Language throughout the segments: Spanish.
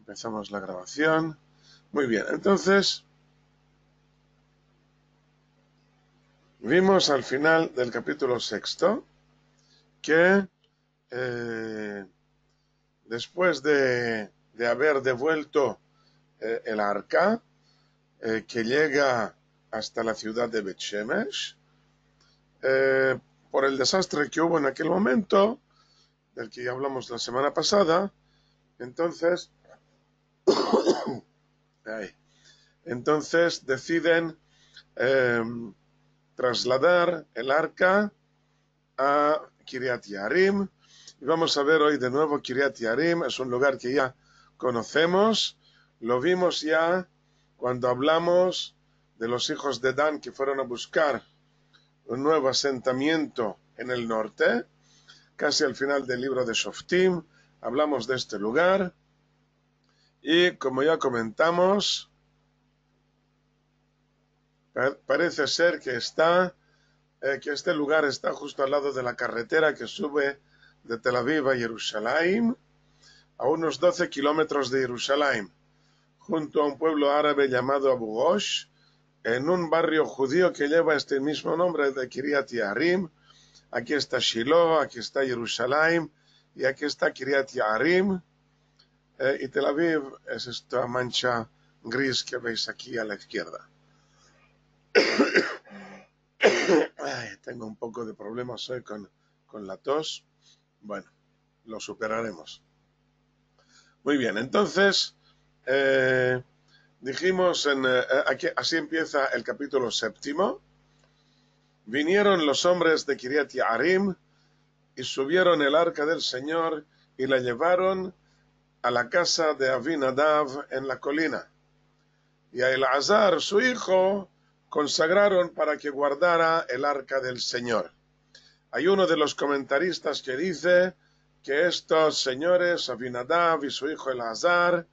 Empezamos la grabación. Muy bien, entonces vimos al final del capítulo sexto que después de haber devuelto el arca que llega hasta la ciudad de Bet Shemesh, por el desastre que hubo en aquel momento, del que ya hablamos la semana pasada, entonces deciden trasladar el arca a Kiryat Yearim. Y vamos a ver hoy de nuevo Kiryat Yearim. Es un lugar que ya conocemos. Lo vimos ya cuando hablamos de los hijos de Dan que fueron a buscar un nuevo asentamiento en el norte. Casi al final del libro de Shoftim hablamos de este lugar. Y como ya comentamos, parece ser que este lugar está justo al lado de la carretera que sube de Tel Aviv a Jerusalén, a unos 12 kilómetros de Jerusalén, junto a un pueblo árabe llamado Abu Ghosh, en un barrio judío que lleva este mismo nombre de Kiryat Yearim. Aquí está Shiloh, aquí está Jerusalén y aquí está Kiryat Yearim. Y Tel Aviv es esta mancha gris que veis aquí a la izquierda. Ay, tengo un poco de problemas hoy con la tos. Bueno, lo superaremos. Muy bien, entonces dijimos, aquí, así empieza el capítulo séptimo. Vinieron los hombres de Kiryat Yearim y subieron el arca del Señor y la llevaron a la casa de Avinadav en la colina. Y a Elazar, su hijo, consagraron para que guardara el arca del Señor. Hay uno de los comentaristas que dice que estos señores, Avinadav y su hijo Elazar,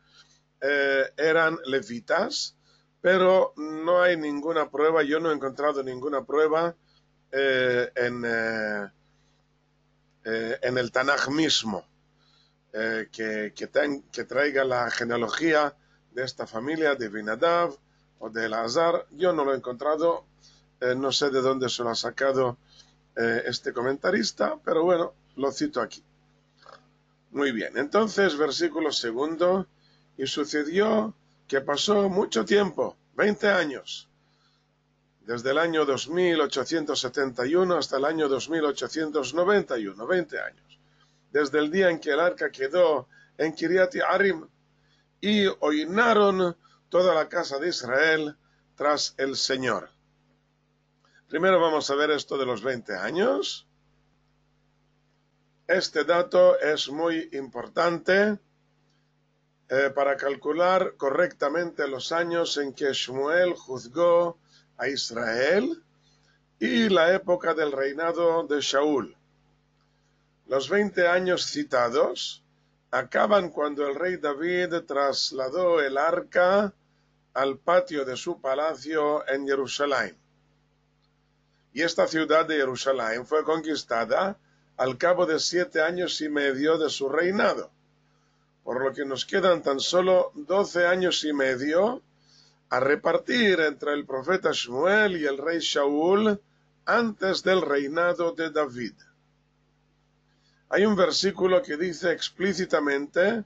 eran levitas, pero no hay ninguna prueba, yo no he encontrado ninguna prueba en el Tanaj mismo que traiga la genealogía de esta familia de Avinadav o de Elazar. Yo no lo he encontrado, no sé de dónde se lo ha sacado este comentarista, pero bueno, lo cito aquí. Muy bien, entonces versículo segundo, y sucedió que pasó mucho tiempo, 20 años, desde el año 2871 hasta el año 2891, 20 años, desde el día en que el arca quedó en Kiryat Yearim, y oinaron toda la casa de Israel tras el Señor. Primero vamos a ver esto de los 20 años. Este dato es muy importante para calcular correctamente los años en que Shmuel juzgó a Israel y la época del reinado de Shaul. Los 20 años citados acaban cuando el rey David trasladó el arca al patio de su palacio en Jerusalén. Y esta ciudad de Jerusalén fue conquistada al cabo de 7 años y medio de su reinado, por lo que nos quedan tan solo 12 años y medio a repartir entre el profeta Shmuel y el rey Shaul antes del reinado de David. Hay un versículo que dice explícitamente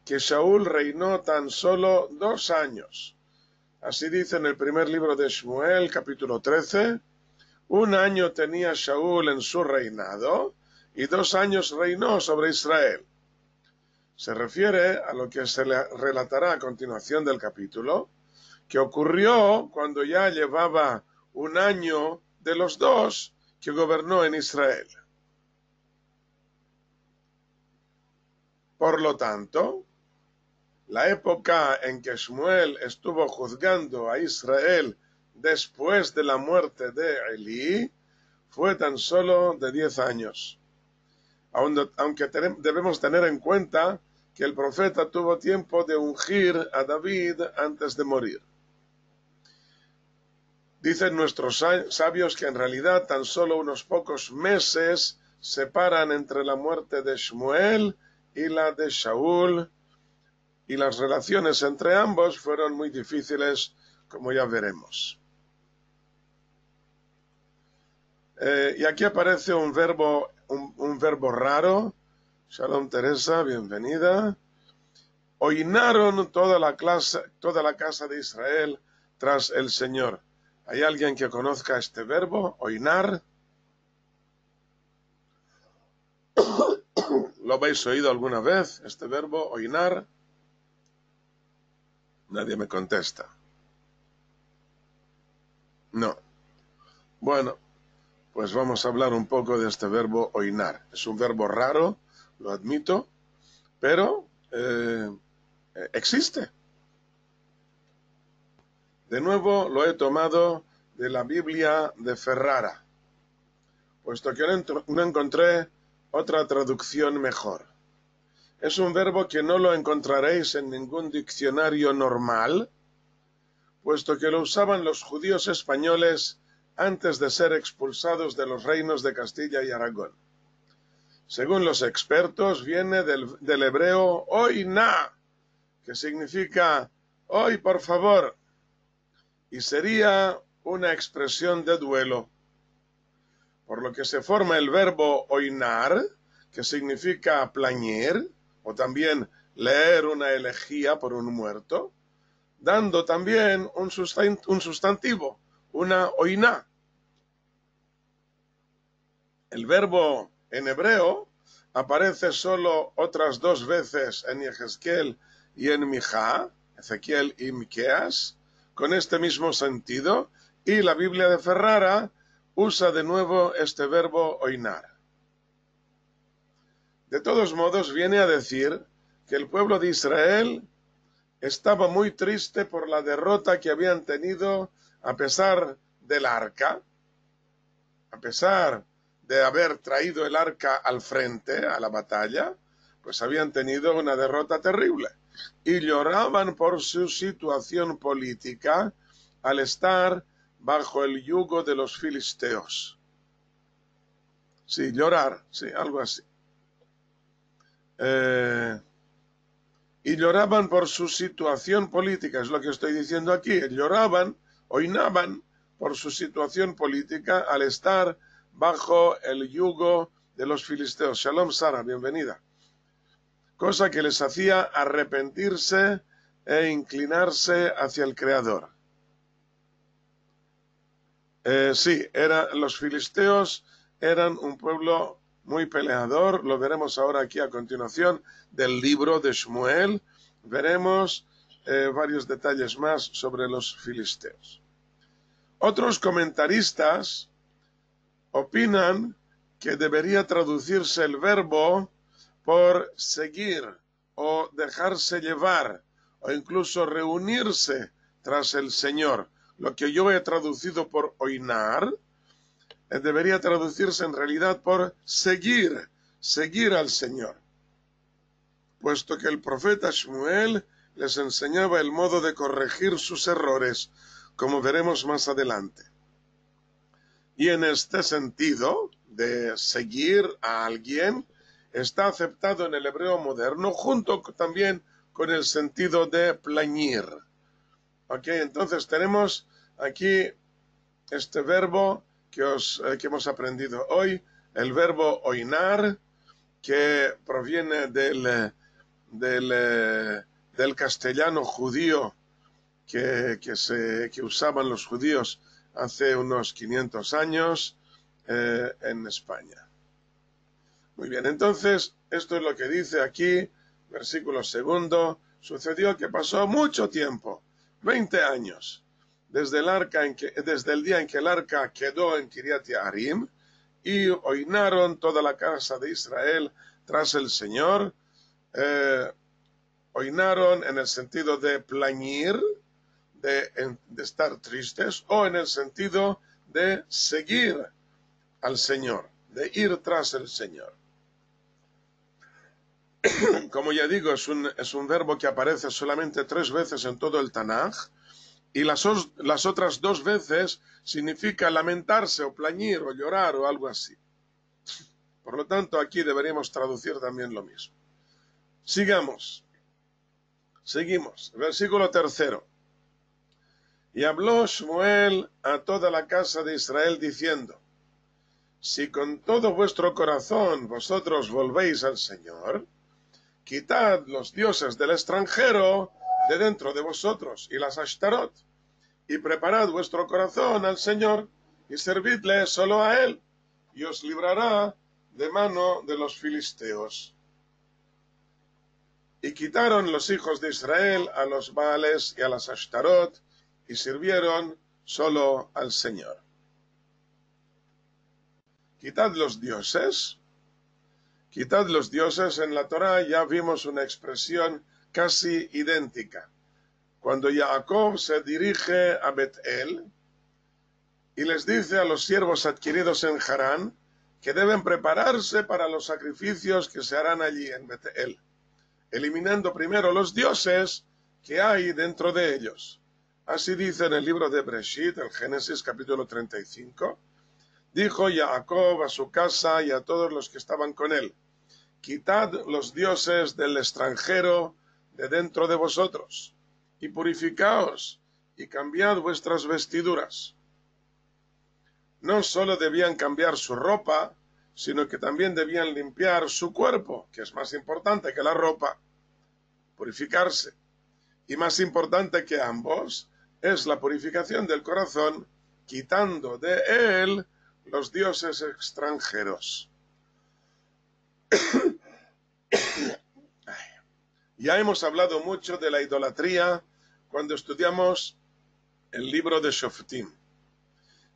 que Shaul reinó tan solo 2 años. Así dice en el primer libro de Shmuel, capítulo 13, 1 año tenía Shaul en su reinado y 2 años reinó sobre Israel. Se refiere a lo que se le relatará a continuación del capítulo, que ocurrió cuando ya llevaba 1 año de los 2 que gobernó en Israel. Por lo tanto, la época en que Shmuel estuvo juzgando a Israel después de la muerte de Elí fue tan solo de 10 años. Aunque debemos tener en cuenta que el profeta tuvo tiempo de ungir a David antes de morir. Dicen nuestros sabios que en realidad tan solo unos pocos meses separan entre la muerte de Shmuel y la de Shaul, y las relaciones entre ambos fueron muy difíciles, como ya veremos. Y aquí aparece un verbo raro. Shalom Teresa, bienvenida. Oinaron toda la casa de Israel tras el Señor. ¿Hay alguien que conozca este verbo, oinar? ¿Lo habéis oído alguna vez, este verbo, oinar? Nadie me contesta. No. Bueno, pues vamos a hablar un poco de este verbo oinar. Es un verbo raro, lo admito, pero existe. De nuevo lo he tomado de la Biblia de Ferrara, puesto que no encontré otra traducción mejor. Es un verbo que no lo encontraréis en ningún diccionario normal, puesto que lo usaban los judíos españoles antes de ser expulsados de los reinos de Castilla y Aragón. Según los expertos, viene del hebreo oina, que significa hoy por favor, y sería una expresión de duelo, por lo que se forma el verbo oinar, que significa plañir, o también leer una elegía por un muerto, dando también un sustantivo, una oiná. El verbo en hebreo aparece solo otras 2 veces en Yehezkel y en Mijá, Ezequiel y Miqueas, con este mismo sentido, y la Biblia de Ferrara usa de nuevo este verbo oinar. De todos modos, viene a decir que el pueblo de Israel estaba muy triste por la derrota que habían tenido a pesar del arca, a pesar de haber traído el arca al frente, a la batalla, pues habían tenido una derrota terrible. Y lloraban por su situación política al estar bajo el yugo de los filisteos. Sí, llorar, sí, algo así. Y lloraban por su situación política, es lo que estoy diciendo aquí. Lloraban, oinaban por su situación política al estar bajo el yugo de los filisteos. Shalom Sara, bienvenida. Cosa que les hacía arrepentirse e inclinarse hacia el Creador. Sí, los filisteos eran un pueblo muy peleador, lo veremos ahora aquí a continuación del libro de Shmuel, veremos varios detalles más sobre los filisteos. Otros comentaristas opinan que debería traducirse el verbo por seguir o dejarse llevar o incluso reunirse tras el Señor. Lo que yo he traducido por oinar debería traducirse en realidad por seguir al Señor, puesto que el profeta Shmuel les enseñaba el modo de corregir sus errores, como veremos más adelante. Y en este sentido, de seguir a alguien, está aceptado en el hebreo moderno, junto también con el sentido de plañir. Ok, entonces tenemos aquí este verbo que hemos aprendido hoy, el verbo oinar, que proviene del castellano judío que usaban los judíos hace unos 500 años en España. Muy bien, entonces, esto es lo que dice aquí, versículo 2, sucedió que pasó mucho tiempo, 20 años, desde el día en que el arca quedó en Kiriat Yearim, y oinaron toda la casa de Israel tras el Señor, oinaron en el sentido de plañir, de estar tristes, o en el sentido de seguir al Señor, de ir tras el Señor. Como ya digo, es un verbo que aparece solamente 3 veces en todo el Tanaj, y las otras 2 veces significa lamentarse o plañir o llorar o algo así. Por lo tanto, aquí deberíamos traducir también lo mismo. Sigamos. Seguimos, versículo 3. Y habló Shmuel a toda la casa de Israel diciendo: si con todo vuestro corazón vosotros volvéis al Señor, quitad los dioses del extranjero de dentro de vosotros y las Ashtarot, y preparad vuestro corazón al Señor, y servidle solo a Él, y os librará de mano de los filisteos. Y quitaron los hijos de Israel a los Baales y a las Ashtarot, y sirvieron solo al Señor. Quitad los dioses. Quitad los dioses. En la Torá ya vimos una expresión casi idéntica. Cuando Jacob se dirige a Bet-El y les dice a los siervos adquiridos en Harán que deben prepararse para los sacrificios que se harán allí en Bet-El, eliminando primero los dioses que hay dentro de ellos. Así dice en el libro de Breshit, el Génesis capítulo 35, dijo Jacob a su casa y a todos los que estaban con él: quitad los dioses del extranjero de dentro de vosotros, y purificaos, y cambiad vuestras vestiduras. No solo debían cambiar su ropa, sino que también debían limpiar su cuerpo, que es más importante que la ropa, purificarse. Y más importante que ambos es la purificación del corazón, quitando de él los dioses extranjeros. Ya hemos hablado mucho de la idolatría cuando estudiamos el libro de Shoftim,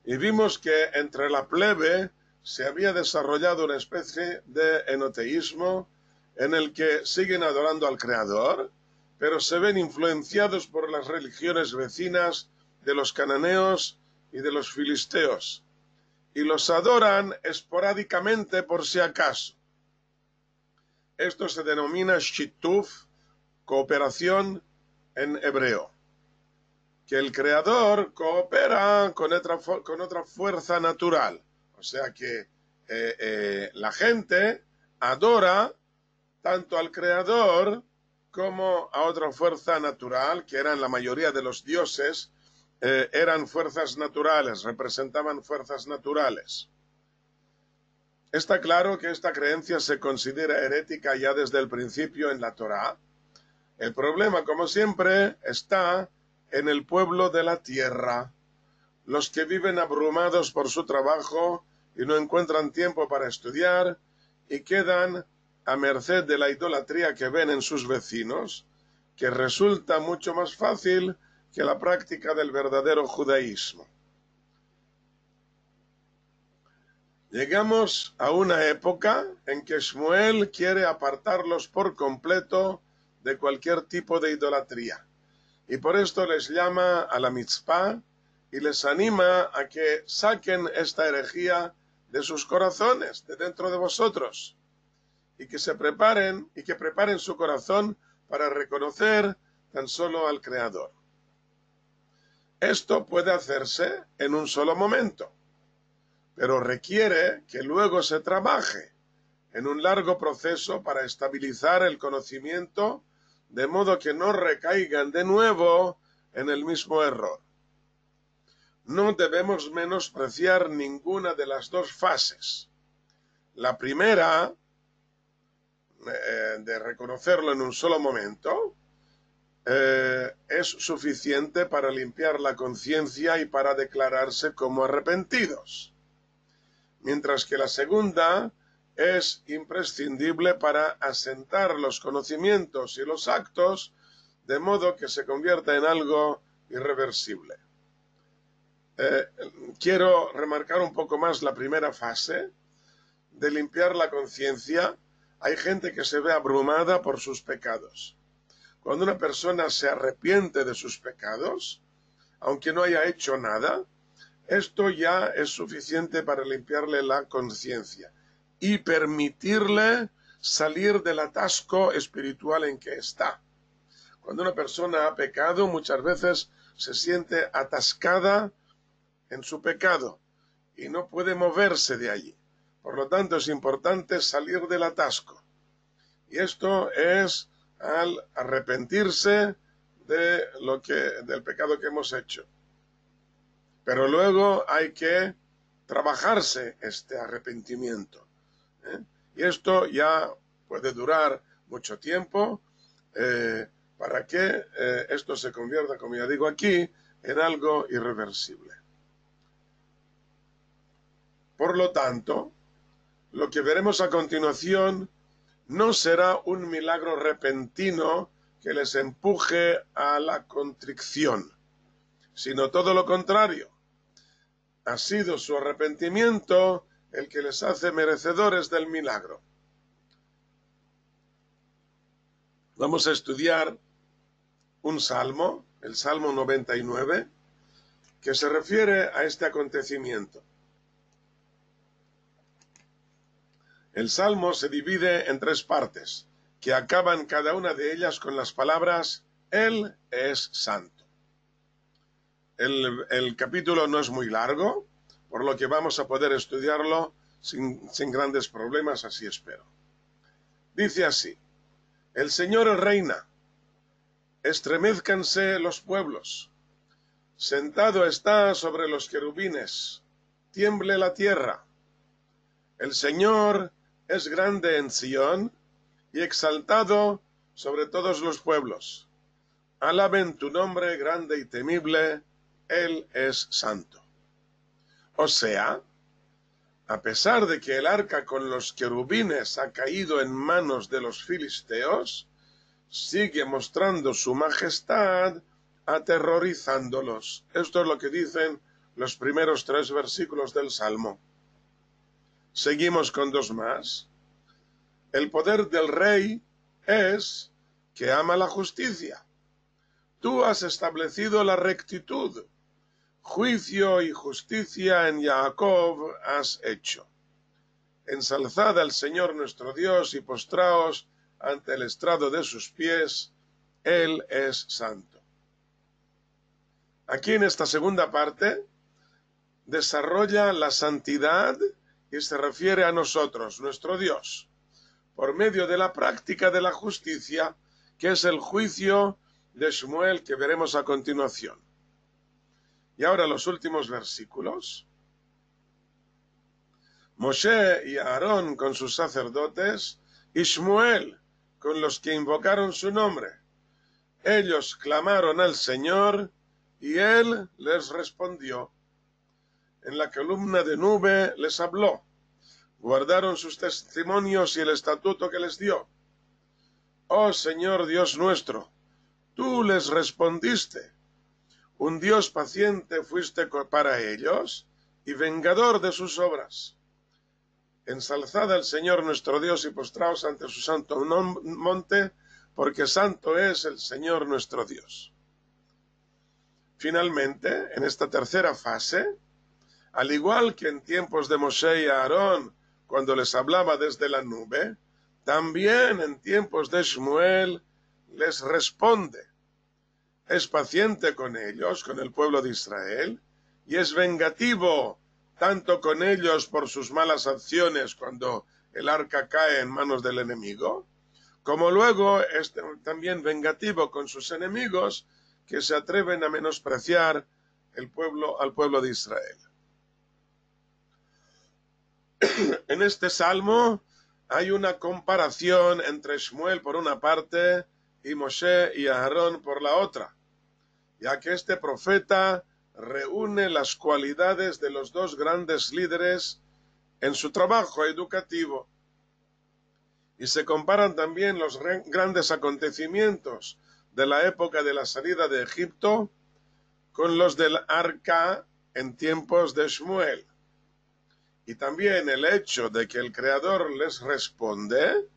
y vimos que entre la plebe se había desarrollado una especie de enoteísmo en el que siguen adorando al Creador, pero se ven influenciados por las religiones vecinas de los cananeos y de los filisteos, y los adoran esporádicamente por si acaso. Esto se denomina shittuf, cooperación en hebreo, que el Creador coopera con otra fuerza natural, o sea que la gente adora tanto al Creador como a otra fuerza natural, que eran la mayoría de los dioses, eran fuerzas naturales, representaban fuerzas naturales. Está claro que esta creencia se considera herética ya desde el principio en la Torá. El problema, como siempre, está en el pueblo de la tierra, los que viven abrumados por su trabajo y no encuentran tiempo para estudiar y quedan a merced de la idolatría que ven en sus vecinos, que resulta mucho más fácil que la práctica del verdadero judaísmo. Llegamos a una época en que Shmuel quiere apartarlos por completo de cualquier tipo de idolatría, y por esto les llama a la mitzvah y les anima a que saquen esta herejía de sus corazones, de dentro de vosotros, y que se preparen su corazón para reconocer tan solo al Creador. Esto puede hacerse en un solo momento, pero requiere que luego se trabaje en un largo proceso para estabilizar el conocimiento, de modo que no recaigan de nuevo en el mismo error. No debemos menospreciar ninguna de las dos fases. La primera, de reconocerlo en un solo momento, es suficiente para limpiar la conciencia y para declararse como arrepentidos, mientras que la segunda es imprescindible para asentar los conocimientos y los actos de modo que se convierta en algo irreversible. Quiero remarcar un poco más la primera fase de limpiar la conciencia. Hay gente que se ve abrumada por sus pecados. Cuando una persona se arrepiente de sus pecados, aunque no haya hecho nada, esto ya es suficiente para limpiarle la conciencia y permitirle salir del atasco espiritual en que está. Cuando una persona ha pecado, muchas veces se siente atascada en su pecado y no puede moverse de allí. Por lo tanto, es importante salir del atasco. Y esto es al arrepentirse del pecado que hemos hecho. Pero luego hay que trabajarse este arrepentimiento, ¿eh? Y esto ya puede durar mucho tiempo, para que esto se convierta, como ya digo aquí, en algo irreversible. Por lo tanto, lo que veremos a continuación no será un milagro repentino que les empuje a la contrición, sino todo lo contrario. Ha sido su arrepentimiento el que les hace merecedores del milagro. Vamos a estudiar un salmo, el Salmo 99, que se refiere a este acontecimiento. El salmo se divide en 3 partes, que acaban cada una de ellas con las palabras Él es santo. El capítulo no es muy largo, por lo que vamos a poder estudiarlo sin grandes problemas, así espero. Dice así: el Señor reina, estremézcanse los pueblos, sentado está sobre los querubines, tiemble la tierra. El Señor es grande en Sión y exaltado sobre todos los pueblos. Alaben tu nombre grande y temible, Él es santo. O sea, a pesar de que el arca con los querubines ha caído en manos de los filisteos, sigue mostrando su majestad, aterrorizándolos. Esto es lo que dicen los primeros 3 versículos del Salmo. Seguimos con 2 más. El poder del rey es que ama la justicia. Tú has establecido la rectitud. Juicio y justicia en Jacob has hecho. Ensalzad al Señor nuestro Dios y postraos ante el estrado de sus pies. Él es santo. Aquí en esta segunda parte desarrolla la santidad y se refiere a nosotros, nuestro Dios, por medio de la práctica de la justicia, que es el juicio de Shmuel que veremos a continuación. Y ahora los últimos versículos. Moshe y Aarón con sus sacerdotes y Shmuel con los que invocaron su nombre. Ellos clamaron al Señor y Él les respondió. En la columna de nube les habló. Guardaron sus testimonios y el estatuto que les dio. Oh Señor Dios nuestro, tú les respondiste. Un Dios paciente fuiste para ellos y vengador de sus obras. Ensalzad al Señor nuestro Dios y postraos ante su santo monte, porque santo es el Señor nuestro Dios. Finalmente, en esta tercera fase, al igual que en tiempos de Moshe y Aarón, cuando les hablaba desde la nube, también en tiempos de Shmuel les responde. Es paciente con ellos, con el pueblo de Israel, y es vengativo tanto con ellos por sus malas acciones cuando el arca cae en manos del enemigo, como luego es también vengativo con sus enemigos que se atreven a menospreciar al pueblo de Israel. En este salmo hay una comparación entre Shmuel por una parte y Moshe y Aarón por la otra, ya que este profeta reúne las cualidades de los 2 grandes líderes en su trabajo educativo. Y se comparan también los grandes acontecimientos de la época de la salida de Egipto con los del arca en tiempos de Shmuel. Y también el hecho de que el Creador les responde,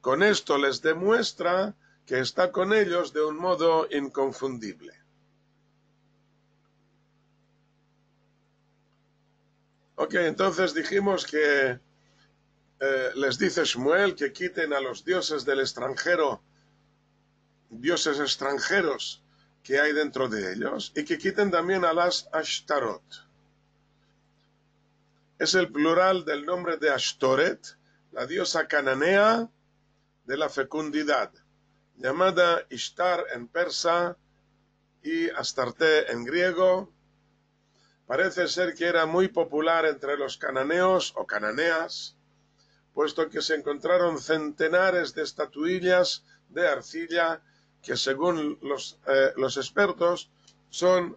con esto les demuestra que está con ellos de un modo inconfundible. Ok, entonces dijimos que les dice Shmuel que quiten a los dioses del extranjero, dioses extranjeros que hay dentro de ellos, y que quiten también a las Ashtarot. Es el plural del nombre de Ashtoret, la diosa cananea de la fecundidad. llamada Ishtar en persa y Astarte en griego. Parece ser que era muy popular entre los cananeos o cananeas, puesto que se encontraron centenares de estatuillas de arcilla que, según los expertos, son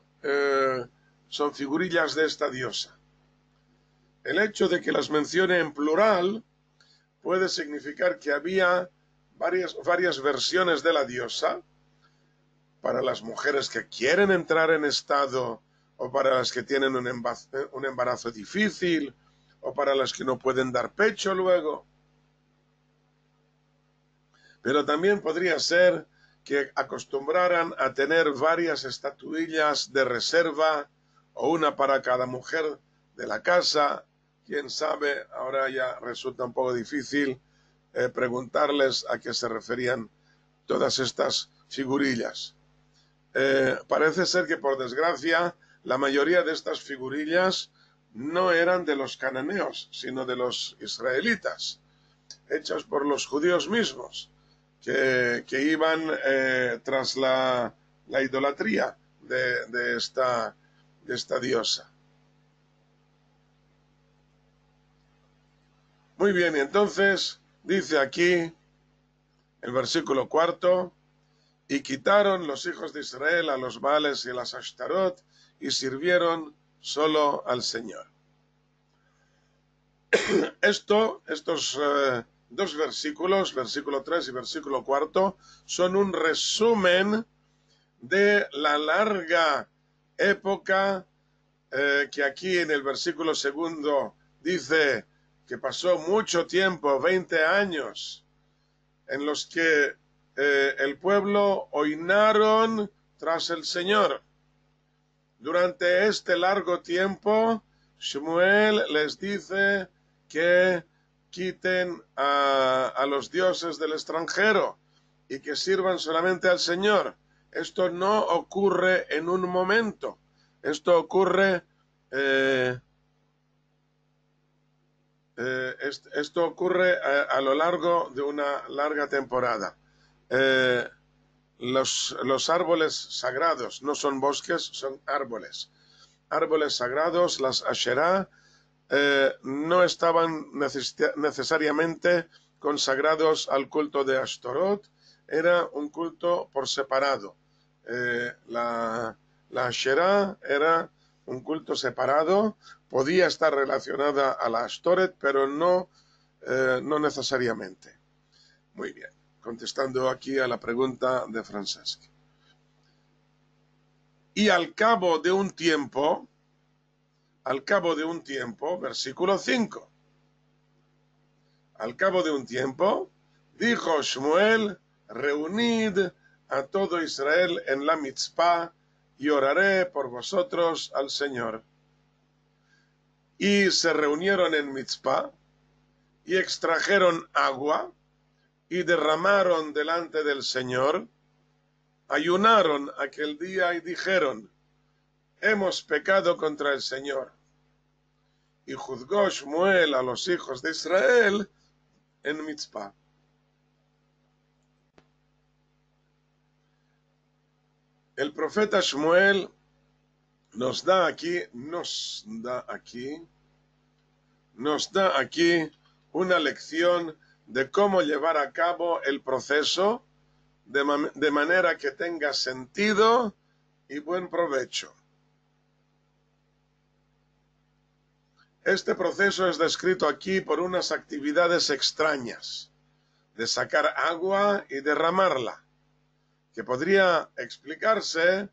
figurillas de esta diosa. El hecho de que las mencione en plural puede significar que había varias versiones de la diosa para las mujeres que quieren entrar en estado, o para las que tienen un embarazo difícil, o para las que no pueden dar pecho luego. Pero también podría ser que acostumbraran a tener varias estatuillas de reserva, o una para cada mujer de la casa. Quién sabe, ahora ya resulta un poco difícil preguntarles a qué se referían todas estas figurillas. Parece ser que, por desgracia, la mayoría de estas figurillas no eran de los cananeos, sino de los israelitas, hechas por los judíos mismos, que iban tras la idolatría de esta diosa. Muy bien, y entonces dice aquí el versículo 4: y quitaron los hijos de Israel a los Baales y a las Ashtarot, y sirvieron solo al Señor. Estos dos versículos, versículo 3 y versículo 4, son un resumen de la larga época que aquí en el versículo segundo dice que pasó mucho tiempo, 20 años, en los que el pueblo oinaron tras el Señor. Durante este largo tiempo, Shmuel les dice que quiten a los dioses del extranjero y que sirvan solamente al Señor. Esto no ocurre en un momento. Esto ocurre a lo largo de una larga temporada. Los árboles sagrados no son bosques, son árboles. Árboles sagrados, las Asherá, no estaban necesariamente consagrados al culto de Ashtorot, era un culto por separado. La Asherá era un culto separado, podía estar relacionada a la Ashtoret, pero no necesariamente. Muy bien, contestando aquí a la pregunta de Francesc. Y al cabo de un tiempo, versículo 5, al cabo de un tiempo, dijo Shmuel: reunid a todo Israel en la Mitzpah, y oraré por vosotros al Señor. Y se reunieron en Mitzpah, y extrajeron agua, y derramaron delante del Señor. Ayunaron aquel día y dijeron: hemos pecado contra el Señor. Y juzgó Shmuel a los hijos de Israel en Mitzpah. El profeta Shmuel nos da aquí una lección de cómo llevar a cabo el proceso de manera que tenga sentido y buen provecho. Este proceso es descrito aquí por unas actividades extrañas, de sacar agua y derramarla, que podría explicarse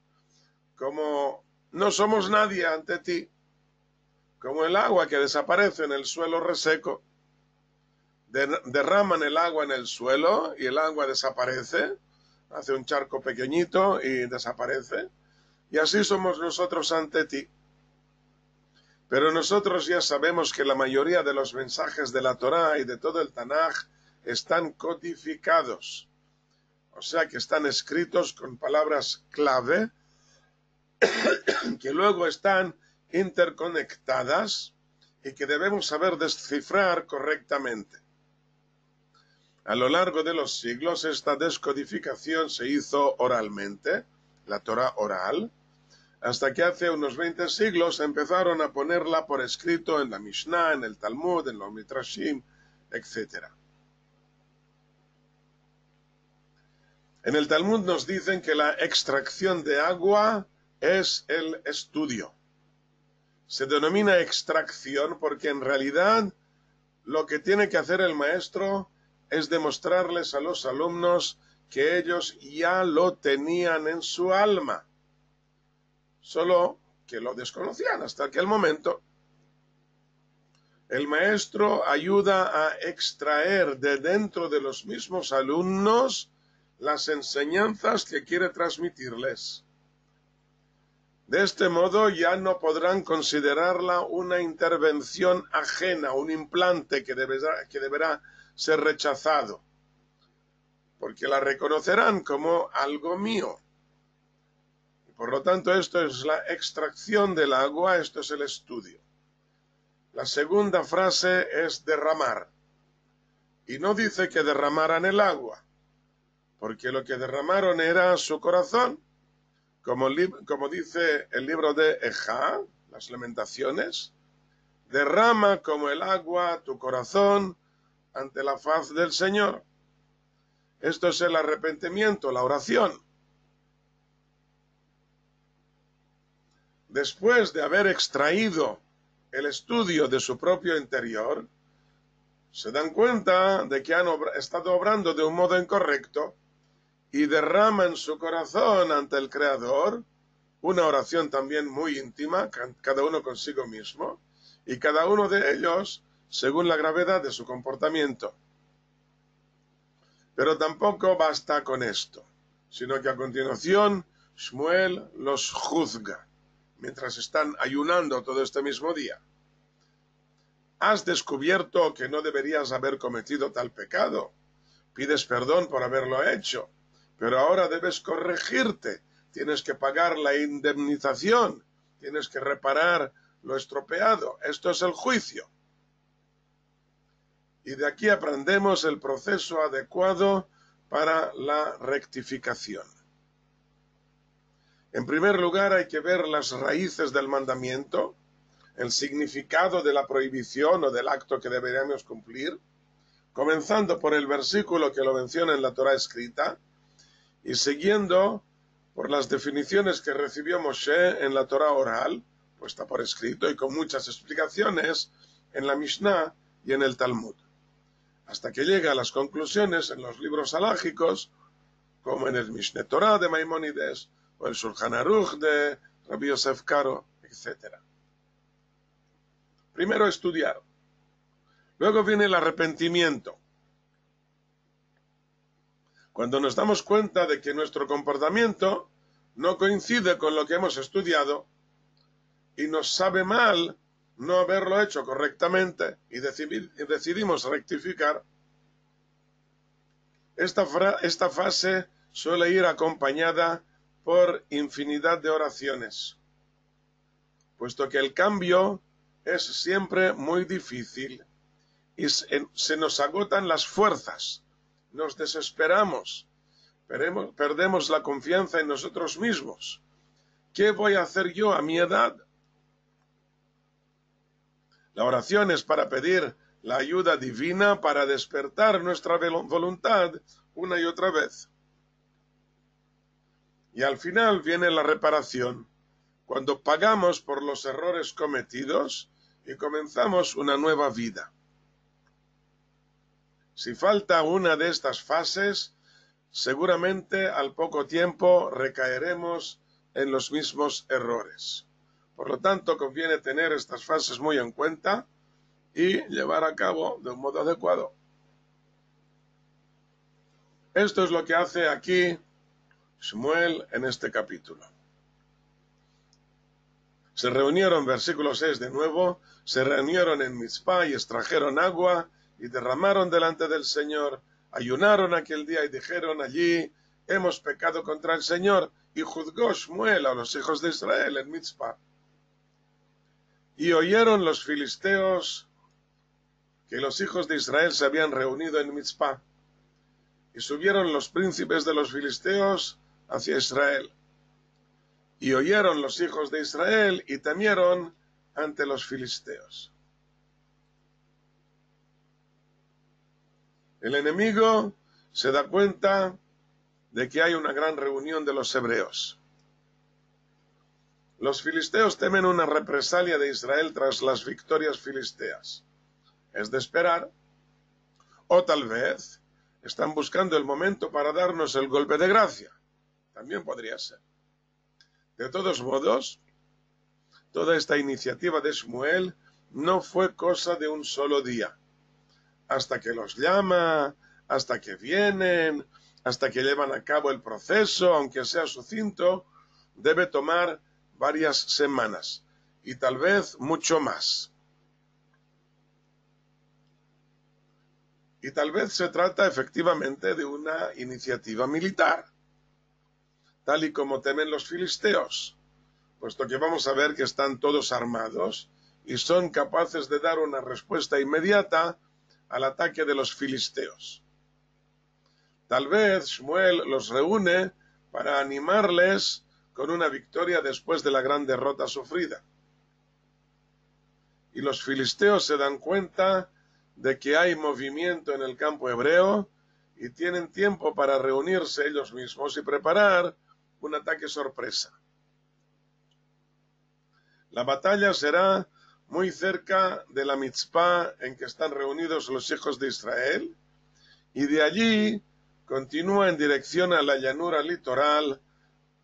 como: no somos nadie ante ti, como el agua que desaparece en el suelo reseco. Derraman el agua en el suelo y el agua desaparece, hace un charco pequeñito y desaparece, y así somos nosotros ante ti. Pero nosotros ya sabemos que la mayoría de los mensajes de la Torá y de todo el Tanaj están codificados, o sea que están escritos con palabras clave que luego están interconectadas y que debemos saber descifrar correctamente. A lo largo de los siglos esta descodificación se hizo oralmente, la Torah oral, hasta que hace unos 20 siglos empezaron a ponerla por escrito en la Mishnah, en el Talmud, en los Midrashim, etc. En el Talmud nos dicen que la extracción de agua es el estudio. Se denomina extracción porque en realidad lo que tiene que hacer el maestro es demostrarles a los alumnos que ellos ya lo tenían en su alma, solo que lo desconocían hasta aquel momento. El maestro ayuda a extraer de dentro de los mismos alumnos las enseñanzas que quiere transmitirles. De este modo ya no podrán considerarla una intervención ajena, un implante que deberá ser rechazado, porque la reconocerán como algo mío. Por lo tanto, esto es la extracción del agua, esto es el estudio. La segunda frase es derramar. Y no dice que derramaran el agua, porque lo que derramaron era su corazón. Como dice el libro de Ejá, las Lamentaciones, derrama como el agua tu corazón ante la faz del Señor. Esto es el arrepentimiento, la oración. Después de haber extraído el estudio de su propio interior, se dan cuenta de que han estado obrando de un modo incorrecto y derraman su corazón ante el Creador, una oración también muy íntima, cada uno consigo mismo, y cada uno de ellos según la gravedad de su comportamiento. Pero tampoco basta con esto, sino que a continuación Shmuel los juzga, mientras están ayunando todo este mismo día. Has descubierto que no deberías haber cometido tal pecado. Pides perdón por haberlo hecho, pero ahora debes corregirte. Tienes que pagar la indemnización, tienes que reparar lo estropeado. Esto es el juicio. Y de aquí aprendemos el proceso adecuado para la rectificación. En primer lugar, hay que ver las raíces del mandamiento, el significado de la prohibición o del acto que deberíamos cumplir, comenzando por el versículo que lo menciona en la Torah escrita y siguiendo por las definiciones que recibió Moshe en la Torah oral, puesta por escrito y con muchas explicaciones en la Mishnah y en el Talmud, hasta que llega a las conclusiones en los libros halágicos, como en el Mishneh Torah de Maimónides o el Shulchan Aruch de Rabbi Yosef Karo, etc. Primero estudiar. Luego viene el arrepentimiento. Cuando nos damos cuenta de que nuestro comportamiento no coincide con lo que hemos estudiado y nos sabe mal no haberlo hecho correctamente y decidimos rectificar, esta fase suele ir acompañada por infinidad de oraciones, puesto que el cambio es siempre muy difícil y se nos agotan las fuerzas, nos desesperamos, perdemos la confianza en nosotros mismos. ¿Qué voy a hacer yo a mi edad? La oración es para pedir la ayuda divina para despertar nuestra voluntad una y otra vez. Y al final viene la reparación, cuando pagamos por los errores cometidos y comenzamos una nueva vida. Si falta una de estas fases, seguramente al poco tiempo recaeremos en los mismos errores. Por lo tanto, conviene tener estas fases muy en cuenta y llevar a cabo de un modo adecuado. Esto es lo que hace aquí Shmuel en este capítulo. Se reunieron, versículo 6 de nuevo, se reunieron en Mizpah y extrajeron agua y derramaron delante del Señor, ayunaron aquel día y dijeron allí, hemos pecado contra el Señor, y juzgó Shmuel a los hijos de Israel en Mizpah. Y oyeron los filisteos que los hijos de Israel se habían reunido en Mizpah, Y subieron los príncipes de los filisteos hacia Israel. Y oyeron los hijos de Israel y temieron ante los filisteos. El enemigo se da cuenta de que hay una gran reunión de los hebreos. Los filisteos temen una represalia de Israel tras las victorias filisteas. Es de esperar. O tal vez están buscando el momento para darnos el golpe de gracia. También podría ser. De todos modos, toda esta iniciativa de Shmuel no fue cosa de un solo día. Hasta que los llama, hasta que vienen, hasta que llevan a cabo el proceso, aunque sea sucinto, debe tomar varias semanas y tal vez mucho más. Y tal vez se trata efectivamente de una iniciativa militar, tal y como temen los filisteos, puesto que vamos a ver que están todos armados y son capaces de dar una respuesta inmediata al ataque de los filisteos. Tal vez Shmuel los reúne para animarles con una victoria después de la gran derrota sufrida. Y los filisteos se dan cuenta de que hay movimiento en el campo hebreo y tienen tiempo para reunirse ellos mismos y preparar un ataque sorpresa. La batalla será muy cerca de la Mitzpah en que están reunidos los hijos de Israel, y de allí continúa en dirección a la llanura litoral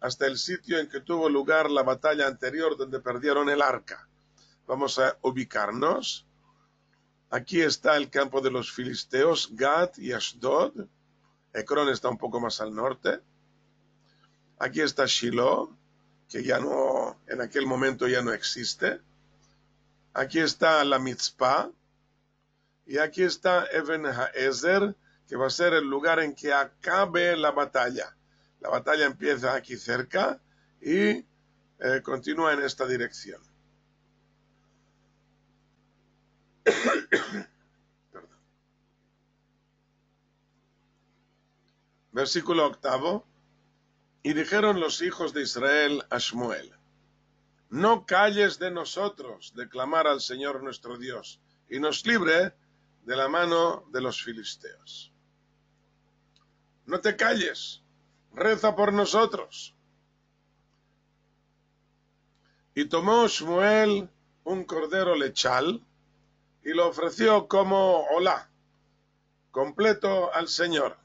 hasta el sitio en que tuvo lugar la batalla anterior donde perdieron el arca. Vamos a ubicarnos. Aquí está el campo de los filisteos, Gat y Ashdod. Ecrón está un poco más al norte. Aquí está Shiloh, que ya no, en aquel momento ya no existe. Aquí está la Mitzpah. Y aquí está Even Haezer, que va a ser el lugar en que acabe la batalla. La batalla empieza aquí cerca y continúa en esta dirección. Versículo 8. Y dijeron los hijos de Israel a Shmuel: no calles de nosotros de clamar al Señor nuestro Dios, y nos libre de la mano de los filisteos. No te calles, reza por nosotros. Y tomó Shmuel un cordero lechal y lo ofreció como olá, completo al Señor.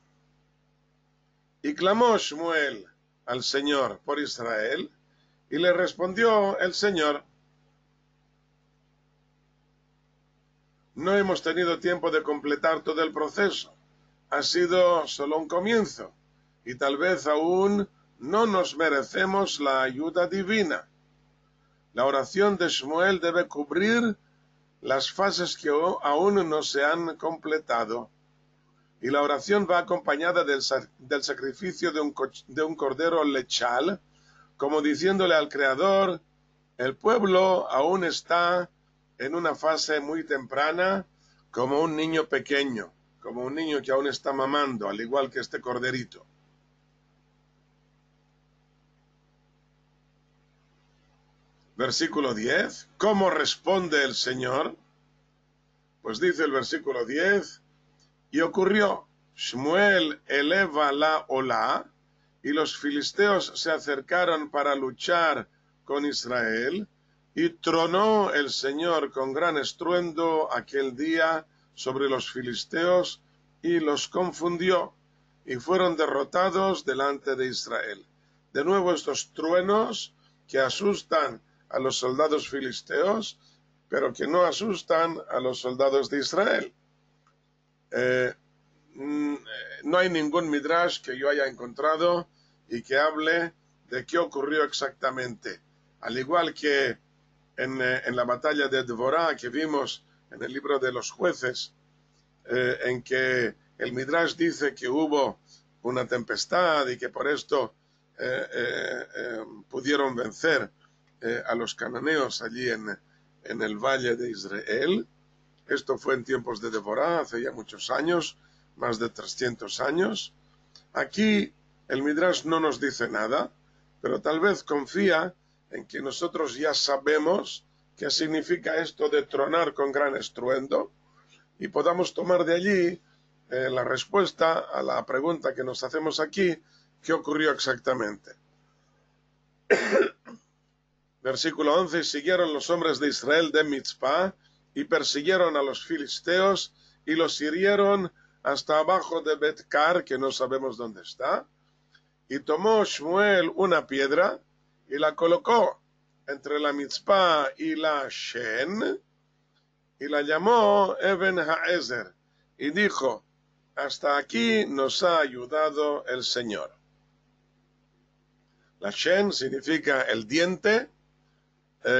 Y clamó Shmuel al Señor por Israel, y le respondió el Señor: no hemos tenido tiempo de completar todo el proceso. Ha sido solo un comienzo, y tal vez aún no nos merecemos la ayuda divina. La oración de Shmuel debe cubrir las fases que aún no se han completado. Y la oración va acompañada del sacrificio de un cordero lechal, como diciéndole al Creador: el pueblo aún está en una fase muy temprana, como un niño pequeño, como un niño que aún está mamando, al igual que este corderito. Versículo 10. ¿Cómo responde el Señor? Pues dice el versículo 10: y ocurrió, Shmuel eleva la olá, y los filisteos se acercaron para luchar con Israel, y tronó el Señor con gran estruendo aquel día sobre los filisteos, y los confundió, y fueron derrotados delante de Israel. De nuevo estos truenos que asustan a los soldados filisteos, pero que no asustan a los soldados de Israel. No hay ningún midrash que yo haya encontrado y que hable de qué ocurrió exactamente. Al igual que en la batalla de Dvorá que vimos en el libro de los jueces, en que el midrash dice que hubo una tempestad y que por esto pudieron vencer a los cananeos allí en el valle de Israel. Esto fue en tiempos de Dvorá, hace ya muchos años. más de 300 años. Aquí el Midrash no nos dice nada, pero tal vez confía en que nosotros ya sabemos qué significa esto de tronar con gran estruendo y podamos tomar de allí la respuesta a la pregunta que nos hacemos aquí, ¿qué ocurrió exactamente? Versículo 11, y siguieron los hombres de Israel de Mitzpah y persiguieron a los filisteos y los hirieron hasta abajo de Bet-Car, que no sabemos dónde está, y tomó Shmuel una piedra y la colocó entre la Mitzpah y la Shen y la llamó Eben Haezer y dijo, hasta aquí nos ha ayudado el Señor. La Shen significa el diente,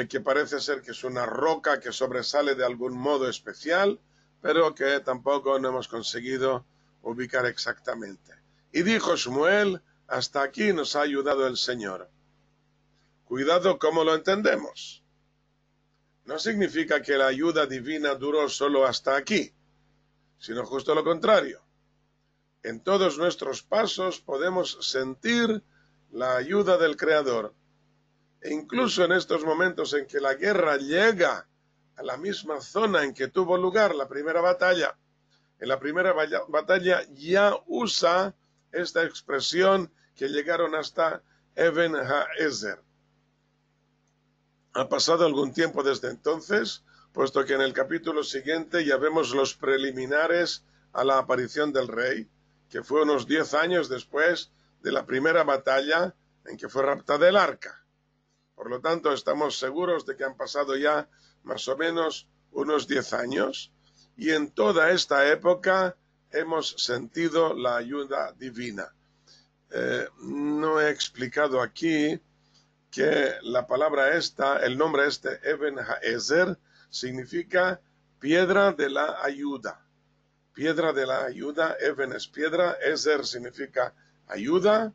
que parece ser que es una roca que sobresale de algún modo especial, pero que tampoco no hemos conseguido ubicar exactamente. Y dijo Shmuel, hasta aquí nos ha ayudado el Señor. Cuidado cómo lo entendemos. No significa que la ayuda divina duró solo hasta aquí, sino justo lo contrario. En todos nuestros pasos podemos sentir la ayuda del Creador. E incluso en estos momentos en que la guerra llega a la misma zona en que tuvo lugar la primera batalla, en la primera batalla ya usa esta expresión que llegaron hasta Eben Haezer. Ha pasado algún tiempo desde entonces, puesto que en el capítulo siguiente ya vemos los preliminares a la aparición del rey, que fue unos 10 años después de la primera batalla en que fue raptada el arca. Por lo tanto, estamos seguros de que han pasado ya más o menos unos 10 años y en toda esta época hemos sentido la ayuda divina. No he explicado aquí que la palabra esta, el nombre este, Eben Haezer, significa piedra de la ayuda. Piedra de la ayuda, Eben es piedra, Ezer significa ayuda.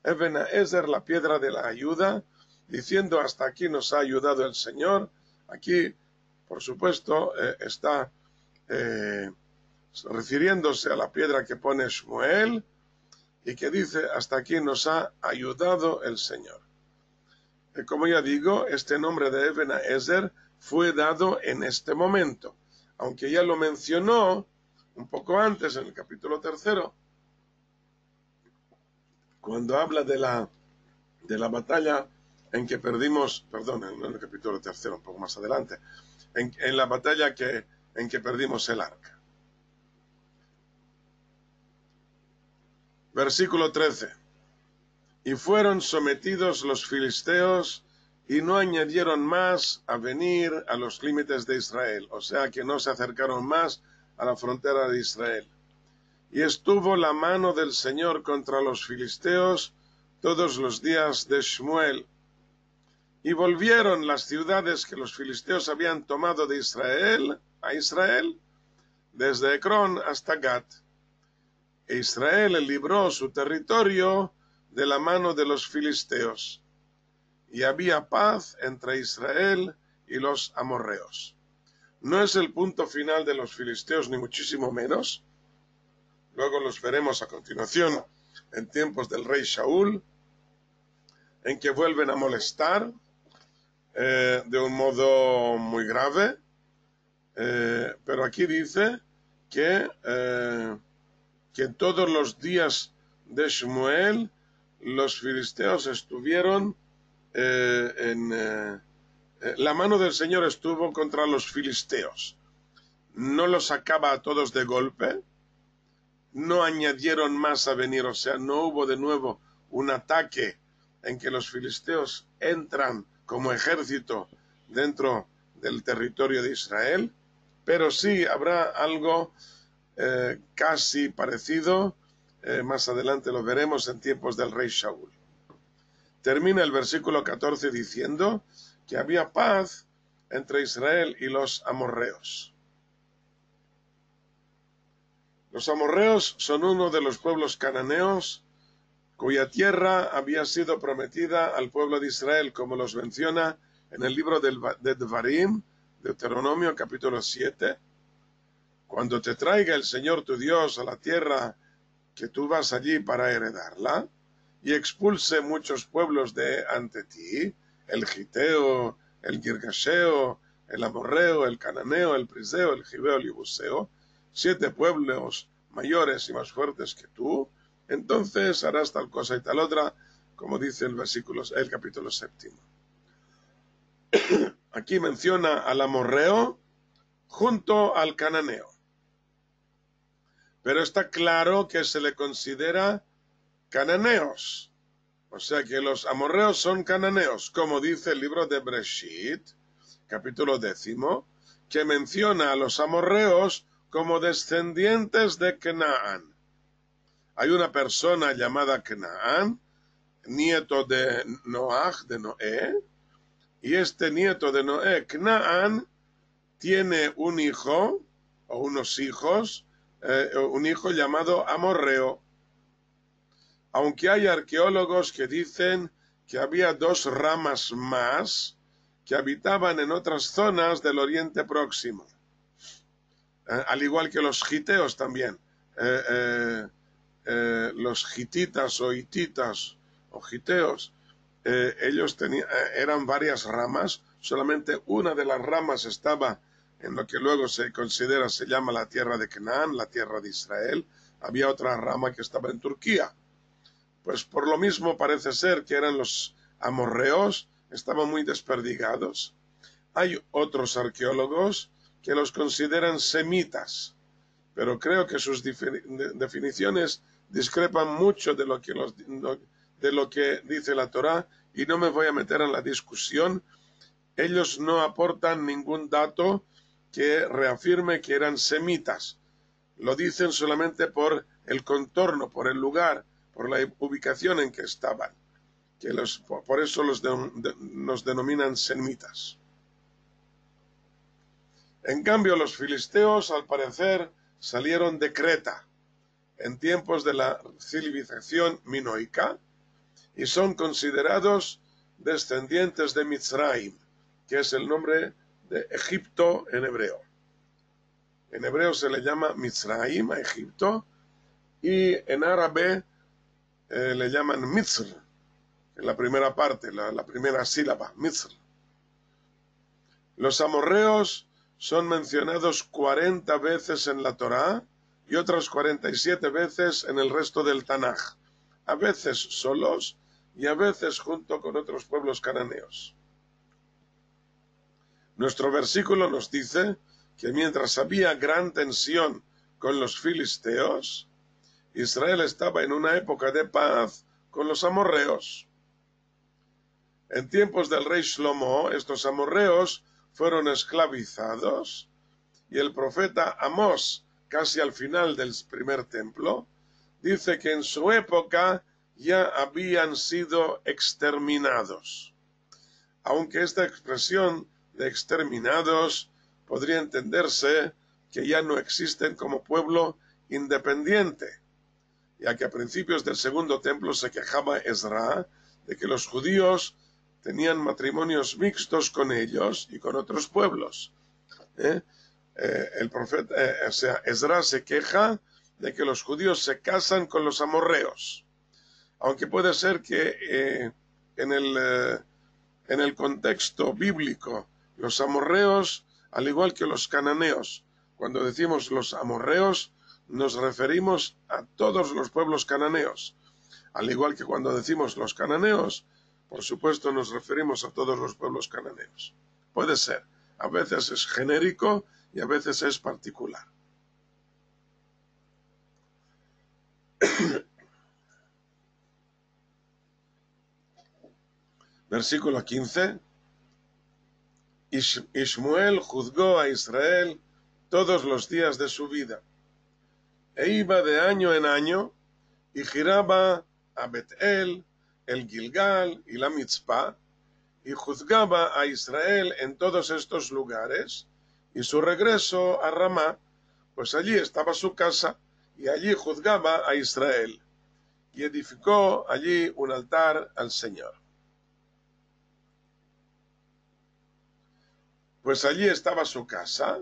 Eben Haezer, la piedra de la ayuda, diciendo hasta aquí nos ha ayudado el Señor. Aquí, por supuesto, está refiriéndose a la piedra que pone Shmuel y que dice hasta aquí nos ha ayudado el Señor. Como ya digo, este nombre de Eben Haezer fue dado en este momento, aunque ya lo mencionó un poco antes en el capítulo 3, cuando habla de la batalla en que perdimos, perdón, no en el capítulo 3, un poco más adelante, en la batalla en que perdimos el arca. Versículo 13. Y fueron sometidos los filisteos y no añadieron más a venir a los límites de Israel, o sea que no se acercaron más a la frontera de Israel. Y estuvo la mano del Señor contra los filisteos todos los días de Shmuel. Y volvieron las ciudades que los filisteos habían tomado de Israel a Israel, desde Ecrón hasta Gat. E Israel libró su territorio de la mano de los filisteos. Y había paz entre Israel y los amorreos. No es el punto final de los filisteos, ni muchísimo menos. Luego los veremos a continuación en tiempos del rey Shaul, en que vuelven a molestar de un modo muy grave, pero aquí dice que todos los días de Shmuel los filisteos estuvieron la mano del Señor estuvo contra los filisteos. No los sacaba a todos de golpe, no añadieron más a venir, o sea, no hubo de nuevo un ataque en que los filisteos entran como ejército dentro del territorio de Israel, pero sí habrá algo casi parecido, más adelante lo veremos en tiempos del rey Shaul. Termina el versículo 14 diciendo que había paz entre Israel y los amorreos. Los amorreos son uno de los pueblos cananeos cuya tierra había sido prometida al pueblo de Israel, como los menciona en el libro de Devarim, Deuteronomio capítulo 7, cuando te traiga el Señor tu Dios a la tierra que tú vas allí para heredarla, y expulse muchos pueblos de ante ti, el Giteo, el Girgasheo, el Amorreo, el Cananeo, el Priseo, el Gibeo, el Ibuseo, 7 pueblos mayores y más fuertes que tú, entonces harás tal cosa y tal otra, como dice el capítulo 7. Aquí menciona al Amorreo junto al Cananeo, pero está claro que se le considera cananeos. O sea que los amorreos son cananeos, como dice el libro de Breshit, capítulo 10, que menciona a los amorreos como descendientes de Canaán. Hay una persona llamada Canaán, nieto de Noaj, de Noé, y este nieto de Noé, Canaán, tiene un hijo, o unos hijos, un hijo llamado Amorreo. Aunque hay arqueólogos que dicen que había 2 ramas más que habitaban en otras zonas del Oriente Próximo, al igual que los giteos también. Los gititas o hititas o giteos, ellos eran varias ramas, solamente una de las ramas estaba en lo que luego se llama la tierra de Canaán, la tierra de Israel. Había otra rama que estaba en Turquía. Pues por lo mismo parece ser que eran los amorreos, estaban muy desperdigados. Hay otros arqueólogos que los consideran semitas, pero creo que sus definiciones discrepan mucho de lo que dice la Torá, y no me voy a meter en la discusión. Ellos no aportan ningún dato que reafirme que eran semitas. Lo dicen solamente por el contorno, por el lugar, por la ubicación en que estaban, por eso nos denominan semitas. En cambio, los filisteos, al parecer, salieron de Creta en tiempos de la civilización minoica y son considerados descendientes de Mitzrayim, que es el nombre de Egipto en hebreo. En hebreo se le llama Mitzrayim a Egipto, y en árabe le llaman Mitzr, en la primera parte, la primera sílaba, Mitzr. Los amorreos son mencionados 40 veces en la Torá y otras 47 veces en el resto del Tanaj, a veces solos y a veces junto con otros pueblos cananeos. Nuestro versículo nos dice que mientras había gran tensión con los filisteos, Israel estaba en una época de paz con los amorreos. En tiempos del rey Shlomo, estos amorreos fueron esclavizados, y el profeta Amós, casi al final del primer templo, dice que en su época ya habían sido exterminados. Aunque esta expresión de exterminados podría entenderse que ya no existen como pueblo independiente, ya que a principios del segundo templo se quejaba Ezra de que los judíos tenían matrimonios mixtos con ellos y con otros pueblos. El profeta, Ezra se queja de que los judíos se casan con los amorreos, aunque puede ser que en el contexto bíblico los amorreos, al igual que los cananeos, cuando decimos los amorreos nos referimos a todos los pueblos cananeos, al igual que cuando decimos los cananeos, por supuesto nos referimos a todos los pueblos cananeos. Puede ser, a veces es genérico y a veces es particular. Versículo 15. Ishmuel juzgó a Israel todos los días de su vida, e iba de año en año y giraba a Betel, el Gilgal y la Mitzpah, y juzgaba a Israel en todos estos lugares, y su regreso a Ramá, pues allí estaba su casa, y allí juzgaba a Israel, y edificó allí un altar al Señor. Pues allí estaba su casa,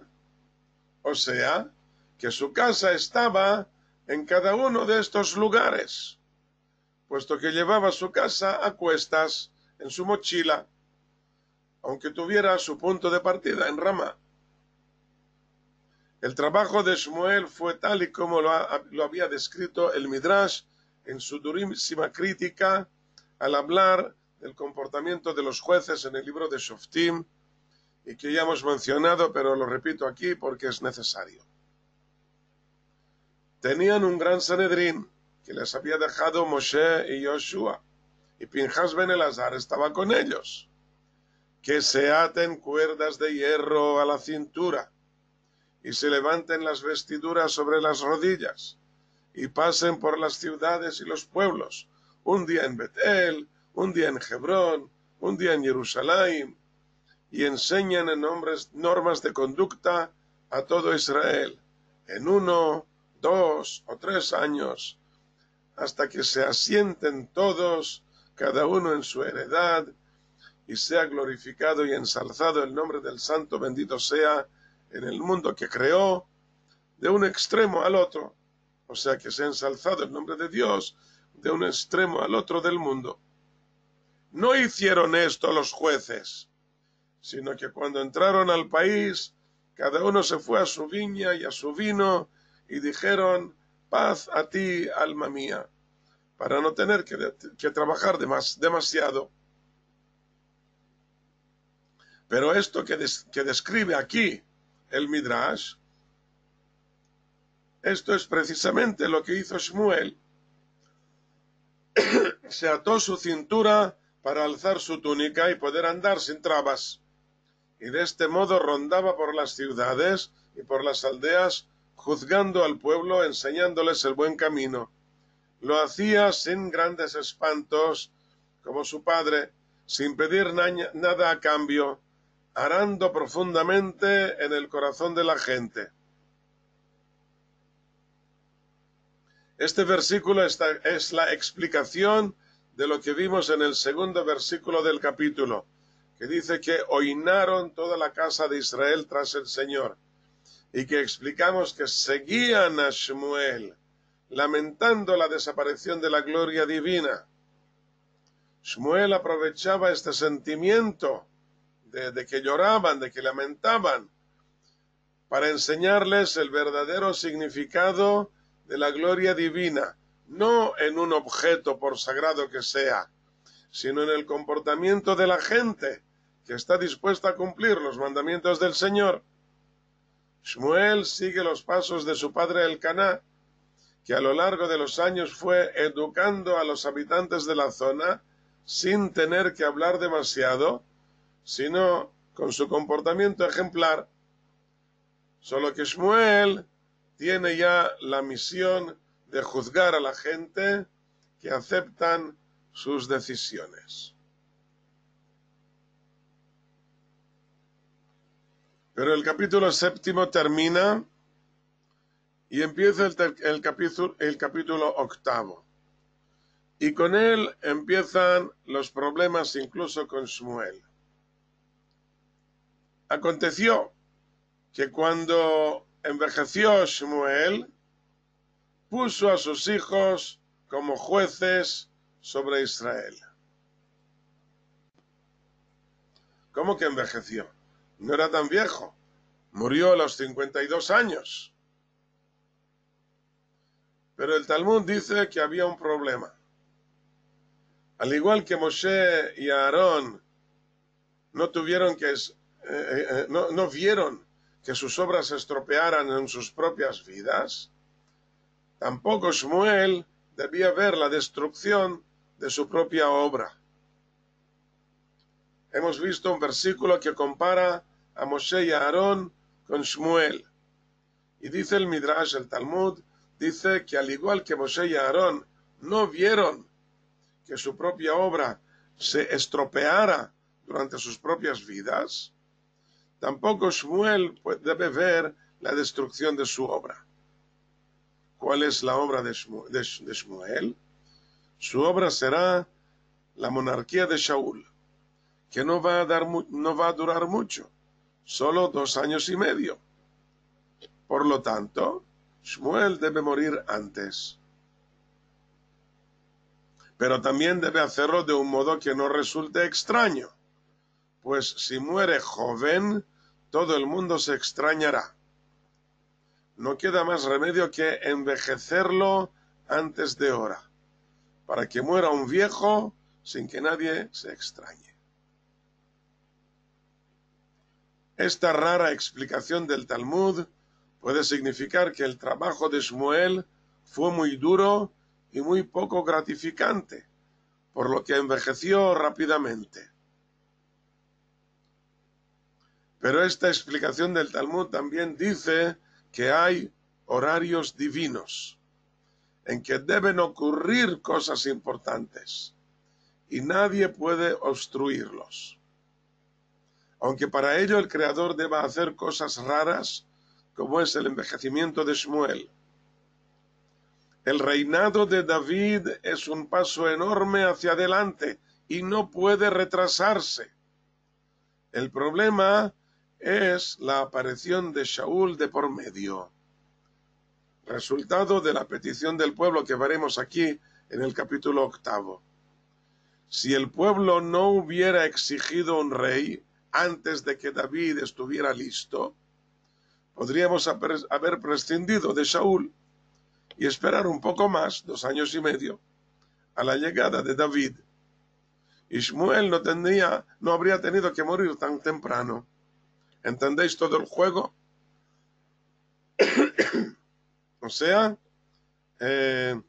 o sea, que su casa estaba en cada uno de estos lugares, puesto que llevaba su casa a cuestas en su mochila, aunque tuviera su punto de partida en Ramá. El trabajo de Shmuel fue tal y como lo había descrito el Midrash en su durísima crítica al hablar del comportamiento de los jueces en el libro de Shoftim, y que ya hemos mencionado, pero lo repito aquí porque es necesario. Tenían un gran Sanedrín que les había dejado Moshe y Yoshua, y Pinjas ben Elazar estaba con ellos. Que se aten cuerdas de hierro a la cintura, y se levanten las vestiduras sobre las rodillas, y pasen por las ciudades y los pueblos, un día en Betel, un día en Hebrón, un día en Jerusalén, y enseñan en normas de conducta a todo Israel, en 1, 2 o 3 años, hasta que se asienten todos, cada uno en su heredad, y sea glorificado y ensalzado el nombre del Santo, bendito sea, en el mundo que creó, de un extremo al otro. O sea, que sea ensalzado el nombre de Dios de un extremo al otro del mundo. No hicieron esto los jueces, sino que cuando entraron al país, cada uno se fue a su viña y a su vino, y dijeron: paz a ti, alma mía, para no tener que trabajar demasiado. Pero esto que describe aquí el Midrash, esto es precisamente lo que hizo Shmuel. Se ató su cintura para alzar su túnica y poder andar sin trabas, y de este modo rondaba por las ciudades y por las aldeas, juzgando al pueblo, enseñándoles el buen camino. Lo hacía sin grandes espantos, como su padre, sin pedir nada a cambio, arando profundamente en el corazón de la gente. Este versículo es la explicación de lo que vimos en el segundo versículo del capítulo, que dice que oinaron toda la casa de Israel tras el Señor, y que explicamos que seguían a Shmuel, lamentando la desaparición de la gloria divina. Shmuel aprovechaba este sentimiento de que lloraban, de que lamentaban, para enseñarles el verdadero significado de la gloria divina, no en un objeto por sagrado que sea, sino en el comportamiento de la gente que está dispuesta a cumplir los mandamientos del Señor. Shmuel sigue los pasos de su padre Elcaná, que a lo largo de los años fue educando a los habitantes de la zona sin tener que hablar demasiado, sino con su comportamiento ejemplar. Solo que Shmuel tiene ya la misión de juzgar a la gente que aceptan sus decisiones. Pero el capítulo 7 termina y empieza el capítulo 8. Y con él empiezan los problemas incluso con Shmuel. Aconteció que cuando envejeció Shmuel, puso a sus hijos como jueces sobre Israel. ¿Cómo que envejeció? No era tan viejo. Murió a los 52 años. Pero el Talmud dice que había un problema. Al igual que Moshe y Aarón no vieron que sus obras se estropearan en sus propias vidas, tampoco Shmuel debía ver la destrucción de su propia obra. Hemos visto un versículo que compara a Moshe y a Aarón con Shmuel. Y dice el Midrash, el Talmud, dice que al igual que Moshe y Aarón no vieron que su propia obra se estropeara durante sus propias vidas, tampoco Shmuel debe ver la destrucción de su obra. ¿Cuál es la obra de Shmuel? Su obra será la monarquía de Shaul, que no va a durar mucho, solo 2 años y medio. Por lo tanto, Shmuel debe morir antes, pero también debe hacerlo de un modo que no resulte extraño, pues si muere joven, todo el mundo se extrañará. No queda más remedio que envejecerlo antes de hora, para que muera un viejo sin que nadie se extrañe. Esta rara explicación del Talmud puede significar que el trabajo de Shmuel fue muy duro y muy poco gratificante, por lo que envejeció rápidamente. Pero esta explicación del Talmud también dice que hay horarios divinos en que deben ocurrir cosas importantes y nadie puede obstruirlos. Aunque para ello el Creador deba hacer cosas raras, como es el envejecimiento de Shmuel. El reinado de David es un paso enorme hacia adelante y no puede retrasarse. El problema es la aparición de Shaul de por medio, resultado de la petición del pueblo que veremos aquí en el capítulo 8. Si el pueblo no hubiera exigido un rey antes de que David estuviera listo, podríamos haber prescindido de Shaul y esperar un poco más, 2 años y medio, a la llegada de David. Y Shmuel no habría tenido que morir tan temprano. ¿Entendéis todo el juego? O sea, el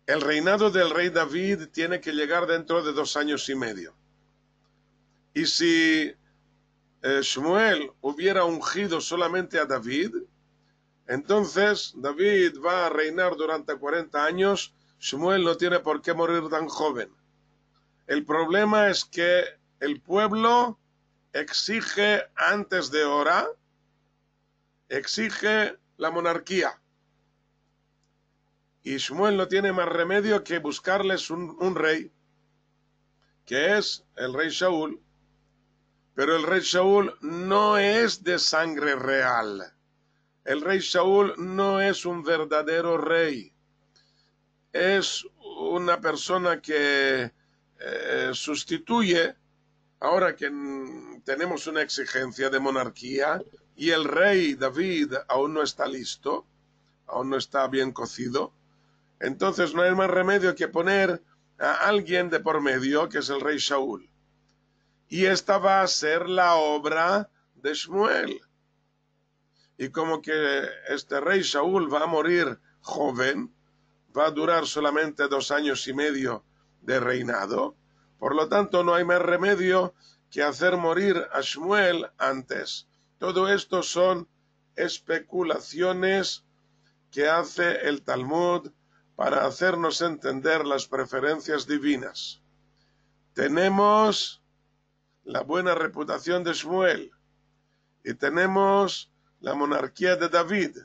reinado del rey David tiene que llegar dentro de 2 años y medio. Y si Shmuel hubiera ungido solamente a David, entonces David va a reinar durante 40 años, Shmuel no tiene por qué morir tan joven. El problema es que el pueblo exige antes de hora, exige la monarquía. Y Shmuel no tiene más remedio que buscarles un rey, que es el rey Shaul. Pero el rey Shaul no es de sangre real. El rey Shaul no es un verdadero rey. Es una persona que sustituye, ahora que tenemos una exigencia de monarquía y el rey David aún no está listo, aún no está bien cocido, entonces no hay más remedio que poner a alguien de por medio, que es el rey Shaul. Y esta va a ser la obra de Shmuel. Y como que este rey Shaul va a morir joven, va a durar solamente 2 años y medio de reinado, por lo tanto no hay más remedio que hacer morir a Shmuel antes. Todo esto son especulaciones que hace el Talmud para hacernos entender las preferencias divinas. Tenemos la buena reputación de Shmuel y tenemos la monarquía de David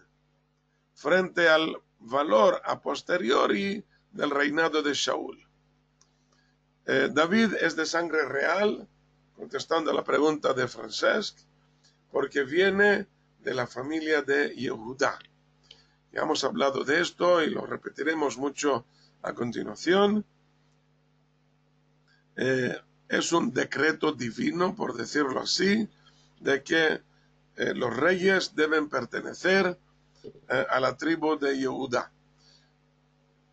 frente al valor a posteriori del reinado de Shaul. David es de sangre real, contestando a la pregunta de Francesc, porque viene de la familia de Yehudá. Ya hemos hablado de esto y lo repetiremos mucho a continuación. Es un decreto divino, por decirlo así, de que los reyes deben pertenecer a la tribu de Yehudá.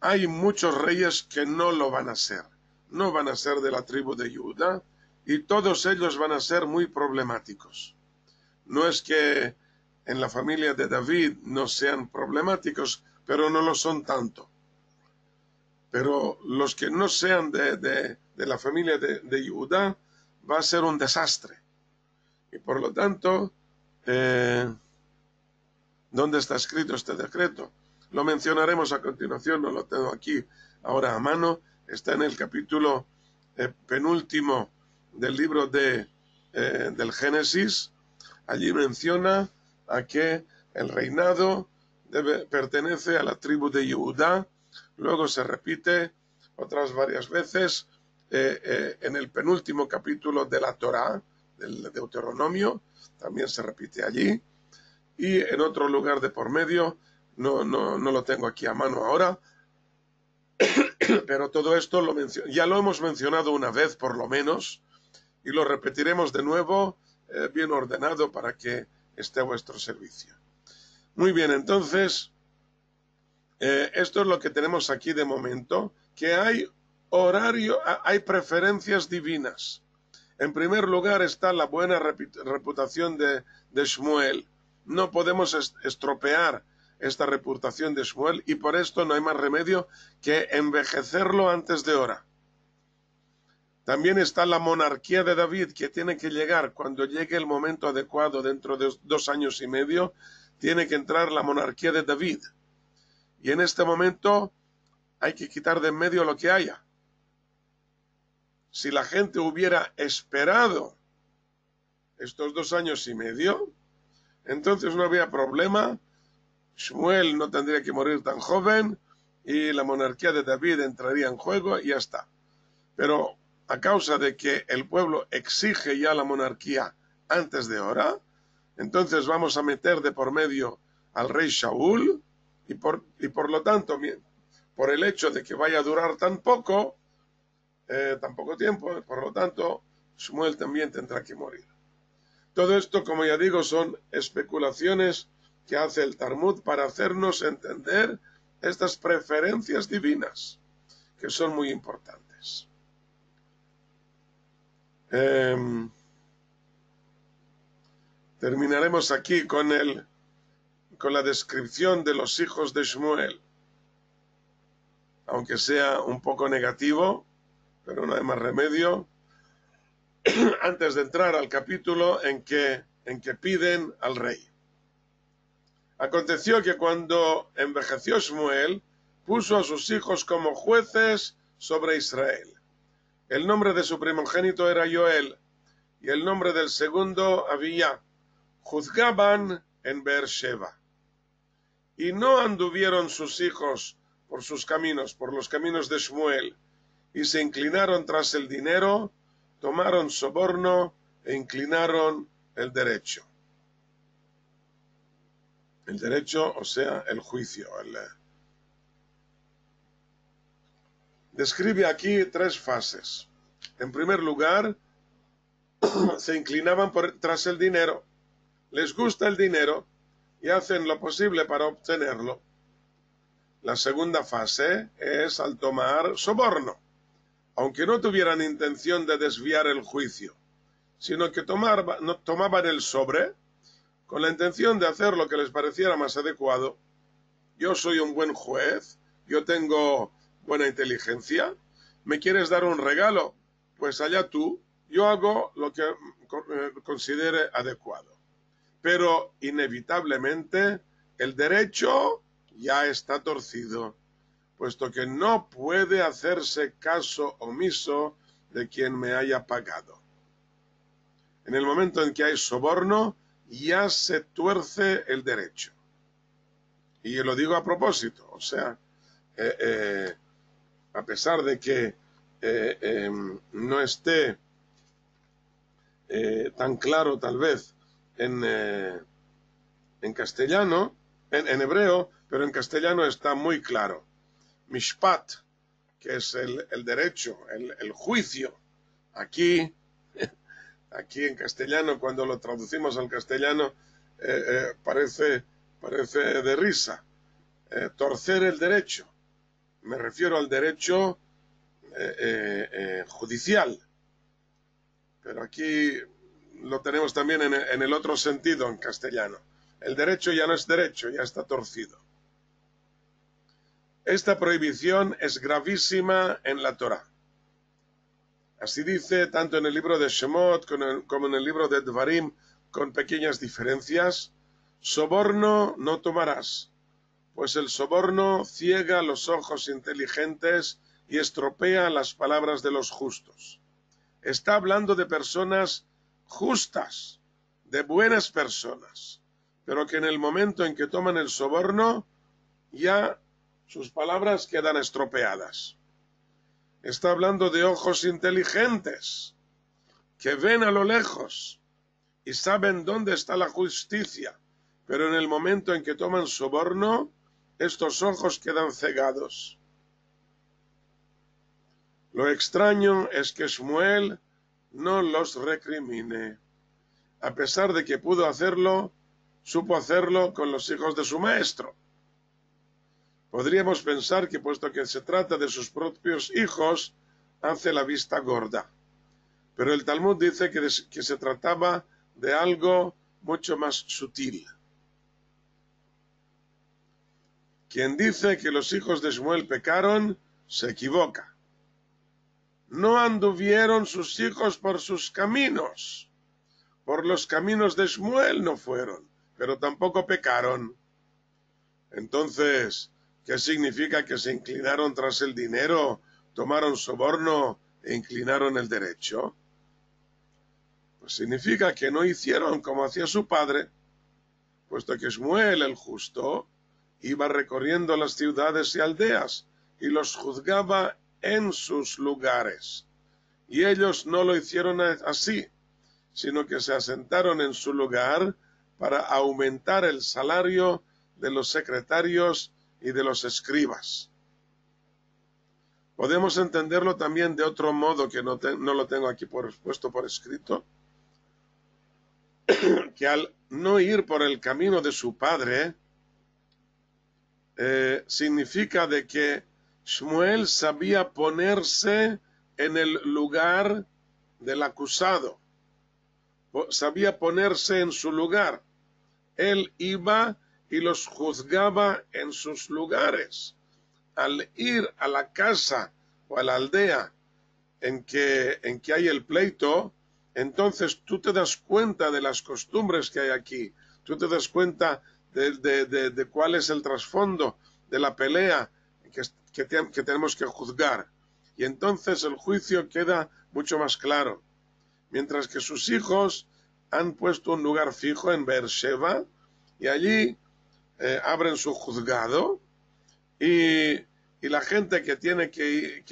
Hay muchos reyes que no lo van a ser, no van a ser de la tribu de Judá y todos ellos van a ser muy problemáticos. No es que en la familia de David no sean problemáticos, pero no lo son tanto. Pero los que no sean de la familia de Judá va a ser un desastre. Y por lo tanto, ¿dónde está escrito este decreto? Lo mencionaremos a continuación, no lo tengo aquí ahora a mano. Está en el capítulo penúltimo del libro del Génesis. Allí menciona a que el reinado pertenece a la tribu de Judá. Luego se repite otras varias veces en el penúltimo capítulo de la Torá, del Deuteronomio. También se repite allí. y en otro lugar de por medio, no lo tengo aquí a mano ahora, pero todo esto ya lo hemos mencionado una vez por lo menos, y lo repetiremos de nuevo, bien ordenado para que esté a vuestro servicio. Muy bien, entonces, esto es lo que tenemos aquí de momento, que hay hay preferencias divinas. En primer lugar está la buena reputación de Shmuel. No podemos estropear esta reputación de Shmuel y por esto no hay más remedio que envejecerlo antes de hora. También está la monarquía de David, que tiene que llegar cuando llegue el momento adecuado, dentro de 2 años y medio, tiene que entrar la monarquía de David. Y en este momento hay que quitar de en medio lo que haya. Si la gente hubiera esperado estos 2 años y medio, entonces no había problema. Shmuel no tendría que morir tan joven y la monarquía de David entraría en juego y ya está. Pero a causa de que el pueblo exige ya la monarquía antes de hora, entonces vamos a meter de por medio al rey Shaul y por lo tanto, por el hecho de que vaya a durar tan poco tiempo, por lo tanto, Shmuel también tendrá que morir. Todo esto, como ya digo, son especulaciones que hace el Talmud para hacernos entender estas preferencias divinas, que son muy importantes. Terminaremos aquí con la descripción de los hijos de Shmuel, aunque sea un poco negativo, pero no hay más remedio, antes de entrar al capítulo en que piden al rey. Aconteció que cuando envejeció Shmuel, puso a sus hijos como jueces sobre Israel. El nombre de su primogénito era Joel, y el nombre del segundo Abiyá. Juzgaban en Beersheba. Y no anduvieron sus hijos por sus caminos, por los caminos de Shmuel, y se inclinaron tras el dinero, tomaron soborno e inclinaron el derecho. El derecho, o sea, el juicio. Describe aquí 3 fases. En primer lugar, se inclinaban tras el dinero. Les gusta el dinero y hacen lo posible para obtenerlo. La segunda fase es al tomar soborno, aunque no tuvieran intención de desviar el juicio, sino que tomaban el sobre con la intención de hacer lo que les pareciera más adecuado. Yo soy un buen juez, yo tengo buena inteligencia, ¿me quieres dar un regalo? Pues allá tú, yo hago lo que considere adecuado. Pero inevitablemente el derecho ya está torcido, puesto que no puede hacerse caso omiso de quien me haya pagado. En el momento en que hay soborno, ya se tuerce el derecho. Y yo lo digo a propósito, o sea, a pesar de que no esté tan claro tal vez en castellano, en hebreo, pero en castellano está muy claro. Mishpat, que es el derecho, el juicio. Aquí en castellano, cuando lo traducimos al castellano, parece de risa. Torcer el derecho. Me refiero al derecho judicial. Pero aquí lo tenemos también en el otro sentido en castellano. El derecho ya no es derecho, ya está torcido. Esta prohibición es gravísima en la Torá. Así dice tanto en el libro de Shemot como en el libro de Dvarim, con pequeñas diferencias. Soborno no tomarás, pues el soborno ciega los ojos inteligentes y estropea las palabras de los justos. Está hablando de personas justas, de buenas personas, pero que en el momento en que toman el soborno, ya sus palabras quedan estropeadas. Está hablando de ojos inteligentes, que ven a lo lejos y saben dónde está la justicia, pero en el momento en que toman soborno, estos ojos quedan cegados. Lo extraño es que Shmuel no los recrimine. A pesar de que pudo hacerlo, supo hacerlo con los hijos de su maestro. Podríamos pensar que, puesto que se trata de sus propios hijos, hace la vista gorda. Pero el Talmud dice que se trataba de algo mucho más sutil. Quien dice que los hijos de Shmuel pecaron, se equivoca. No anduvieron sus hijos por sus caminos. Por los caminos de Shmuel no fueron, pero tampoco pecaron. Entonces, ¿qué significa que se inclinaron tras el dinero, tomaron soborno e inclinaron el derecho? Pues significa que no hicieron como hacía su padre, puesto que Shmuel, el justo, iba recorriendo las ciudades y aldeas y los juzgaba en sus lugares. Y ellos no lo hicieron así, sino que se asentaron en su lugar para aumentar el salario de los secretarios y de los escribas. Podemos entenderlo también de otro modo, que no lo tengo aquí puesto por escrito, que al no ir por el camino de su padre, significa de que Shmuel sabía ponerse en el lugar del acusado, sabía ponerse en su lugar. Él iba y los juzgaba en sus lugares. Al ir a la casa o a la aldea en que hay el pleito, entonces tú te das cuenta de las costumbres que hay aquí, tú te das cuenta de cuál es el trasfondo de la pelea que tenemos que juzgar. Y entonces el juicio queda mucho más claro. Mientras que sus hijos han puesto un lugar fijo en Beersheba y allí abren su juzgado y la gente que tiene que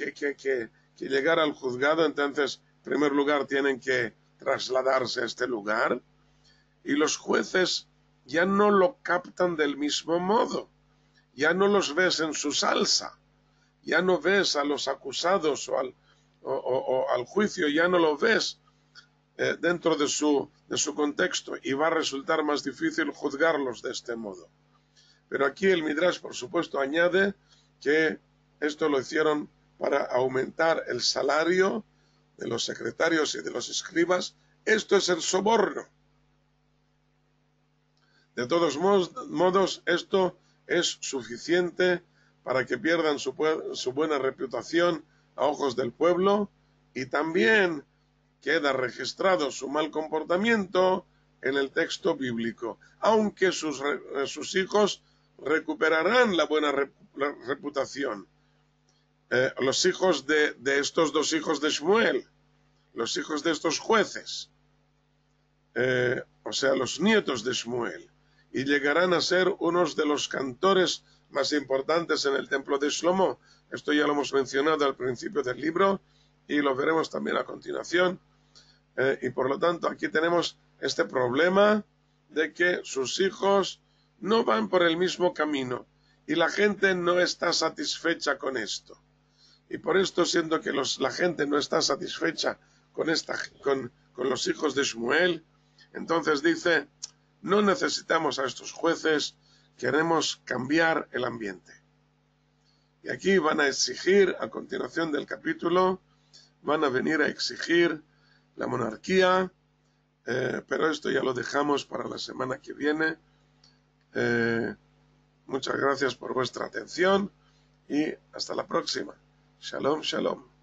llegar al juzgado, entonces en primer lugar tienen que trasladarse a este lugar y los jueces ya no lo captan del mismo modo, ya no los ves en su salsa, ya no ves a los acusados o al juicio, ya no lo ves dentro de su contexto y va a resultar más difícil juzgarlos de este modo. Pero aquí el Midrash, por supuesto, añade que esto lo hicieron para aumentar el salario de los secretarios y de los escribas. Esto es el soborno. De todos modos, esto es suficiente para que pierdan su buena reputación a ojos del pueblo y también queda registrado su mal comportamiento en el texto bíblico, aunque sus hijos recuperarán la buena reputación. Los hijos de estos dos hijos de Shmuel, los hijos de estos jueces, o sea, los nietos de Shmuel, y llegarán a ser unos de los cantores más importantes en el templo de Shlomo. Esto ya lo hemos mencionado al principio del libro y lo veremos también a continuación. Y por lo tanto aquí tenemos este problema de que sus hijos no van por el mismo camino y la gente no está satisfecha con esto. Y por esto, siendo que la gente no está satisfecha con los hijos de Shmuel, entonces dice, no necesitamos a estos jueces, queremos cambiar el ambiente. Y aquí van a exigir, a continuación del capítulo, van a venir a exigir la monarquía, pero esto ya lo dejamos para la semana que viene. Muchas gracias por vuestra atención y hasta la próxima. Shalom, shalom.